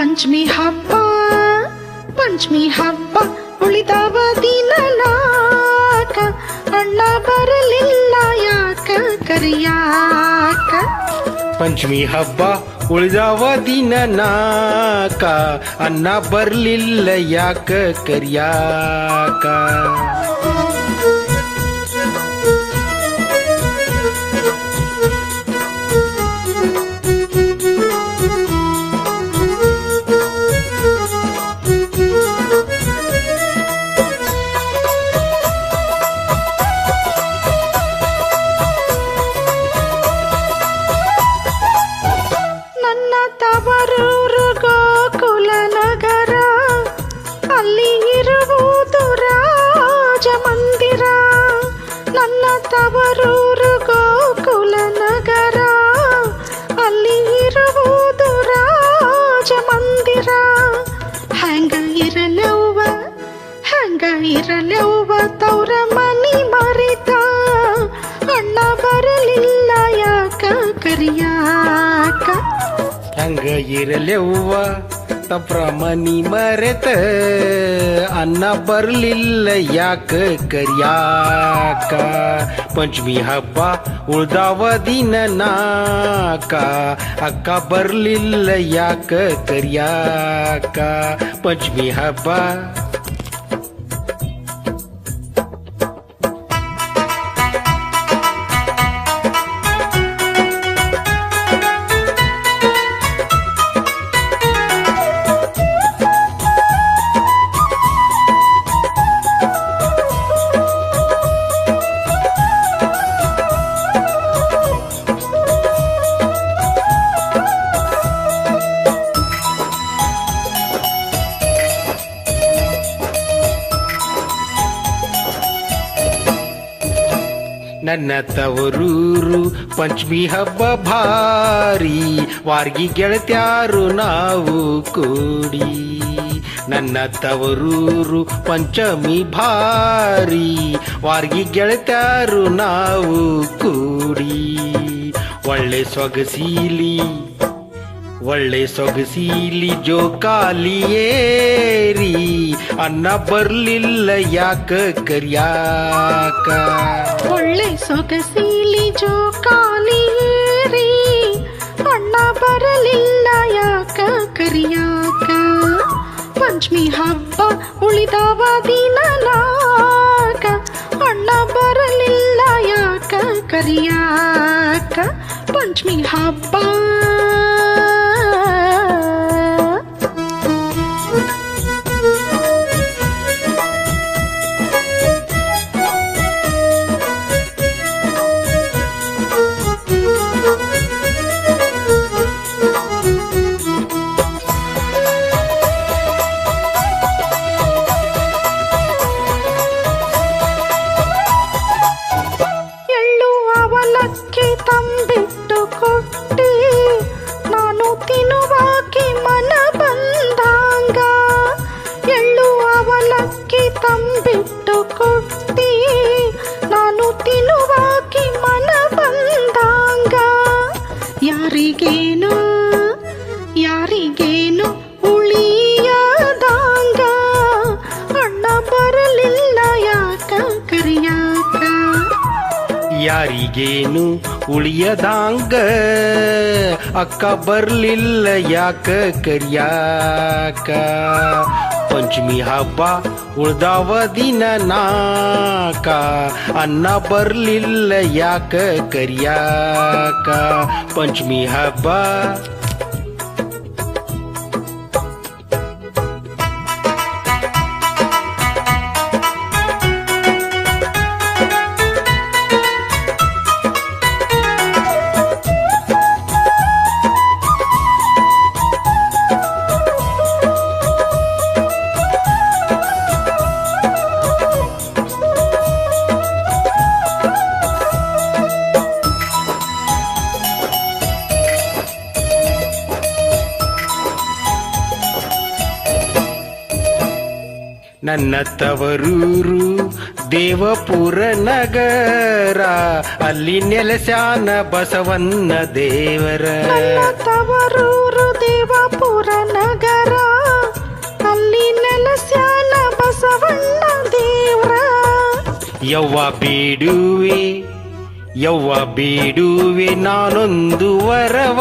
ಪಂಚಮಿ ಹಬ್ಬ ಉಳಿದವ ದಿನ ನಾಕ ಅಣ್ಣ ಬರಲಿಲ್ಲ ಯಾಕ ಕರಿಯಾಕ. ಪಂಚಮಿ ಹಬ್ಬ ಉಳಿದವ ದಿನ ನಾಕ ಅಣ್ಣ ಬರ್ಲಿಲ್ಲ ಯಾಕ ಕರಿಯಾಕ. ತವರೂರು ಗೋಕುಲ ನಗರ ಅಲ್ಲಿ ಇರುವುದು ರಾಜ ಮಂದಿರ. ನನ್ನ ತವರೂರು ಗೋಕುಲ ನಗರ ಅಲ್ಲಿ ಇರುವುದು ರಾಜ ಮಂದಿರ. ಹ್ಯಾಂಗ ಇರಲವ್ವ ತವ್ರ ಮನಿ ಮರಿತ ಅಣ್ಣ ಬರಲಿಲ್ಲ ಯಾಕ ಕರಿಯಾಕ. ಹಂಗ ಇರಲೆವ್ವ ತಪ್ರ ಮನಿ ಮರೆತ ಅನ್ನ ಬರ್ಲಿಲ್ಲ ಯಾಕ ಕರಿಯಾಕ. ಪಂಚಮಿ ಹಬ್ಬ ಉಳ್ದಾವ ದಿನ ನಾಕ ಅಕ್ಕ ಬರ್ಲಿಲ್ಲ ಯಾಕ ಕರಿಯಾಕ. ಪಂಚಮಿ ಹಬ್ಬ ನನ್ನ ತವರೂರು ಪಂಚಮಿ ಹಬ್ಬ ಭಾರಿ ವಾರ್ಗಿ ಗೆಳತ್ಯಾರು ನಾವು ಕೂಡಿ. ನನ್ನ ತವರೂರು ಪಂಚಮಿ ಭಾರಿ ವಾರ್ಗಿ ಗೆಳತ್ಯಾರು ನಾವು ಕೂಡಿ. ಒಳ್ಳೆ ಸೊಗಸೀಲಿ ಜೋಕಾಲಿಯೇರಿ ಅನ್ನ ಬರ್ಲಿಲ್ಲ ಯಾಕ ಕರಿಯಾಕ. ಒಳ್ಳೆ ಸೊಗಸೀಲಿ ಜೋಕಾಲಿಯೇರಿ ಅಣ್ಣ ಬರಲಿಲ್ಲ ಯಾಕ ಕರಿಯಾಕ. ಪಂಚಮಿ ಹಬ್ಬ ಉಳಿದವ ದಿನ ನಾಕ ಅಣ್ಣ ಬರಲಿಲ್ಲ ಯಾಕ ಕರಿಯಾಕ. ಪಂಚಮಿ ಹಬ್ಬ ಅವಲಕ್ಕಿ ತಂಬಿಟ್ಟು ಕೊಟ್ಟಿ ನಾನು ತಿನ್ನುವಾಕಿ ಮನ ಬಂದಂಗ. ಎಳ್ಳು ಅವಲಕ್ಕಿ ತಂಬಿಟ್ಟು ಕೊಟ್ಟಿ ನಾನು ತಿನ್ನುವಾಕಿ ಮನ ಬಂದಂಗ. ಯಾರಿಗೇನು ಉಳಿಯದಂಗ ಅಣ್ಣ ಬರಲಿಲ್ಲ ಯಾಕ ಕರಿಯಾಕ. ಯಾರಿಗೇನು ಉಳಿಯದಾಂಗ ಅಕ್ಕ ಬರ್ಲಿಲ್ಲ ಯಾಕ ಕರಿಯಾಕ. ಪಂಚಮಿ ಹಬ್ಬ ಉಳ್ದಾವ ದಿನ ನಾಕ ಅನ್ನ ಬರ್ಲಿಲ್ಲ ಯಾಕ ಕರಿಯಾಕ. ಪಂಚಮಿ ಹಬ್ಬ ನನ್ನ ತವರೂರು ದೇವಪುರ ನಗರ ಅಲ್ಲಿ ನೆಲೆಸ್ಯಾನ ಬಸವಣ್ಣ ದೇವರ. ನನ್ನ ತವರೂರು ದೇವಪುರ ನಗರ ಯವ್ವ ಬೇಡುವೆ ಯವ್ವ ಬೇಡುವೆ ನಾನೊಂದು ವರವ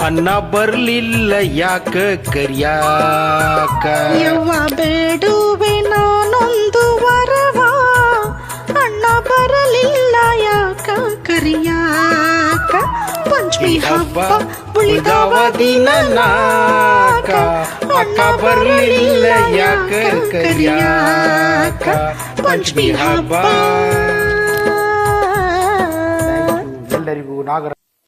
ಅನ್ನ ಬರ್ಲಿಲ್ಲ ಯಾಕ ಕರಿಯಾಕ ಯವ್ವ ಬೇಡುವೆ ನಾನೊಂದು ವರವ ಅಣ್ಣ ಬರಲಿಲ್ಲ ಯಾಕ ಕರಿಯಾಕ ಪಂಚಮಿ ಹಬ್ಬ ಉಳಿದವ ದಿನ ನಾಕ ಅಣ್ಣ ಬರಲಿಲ್ಲ ಯಾಕ ಕರಿಯಾಕ ಪಂಚಮಿ ಹಬ್ಬ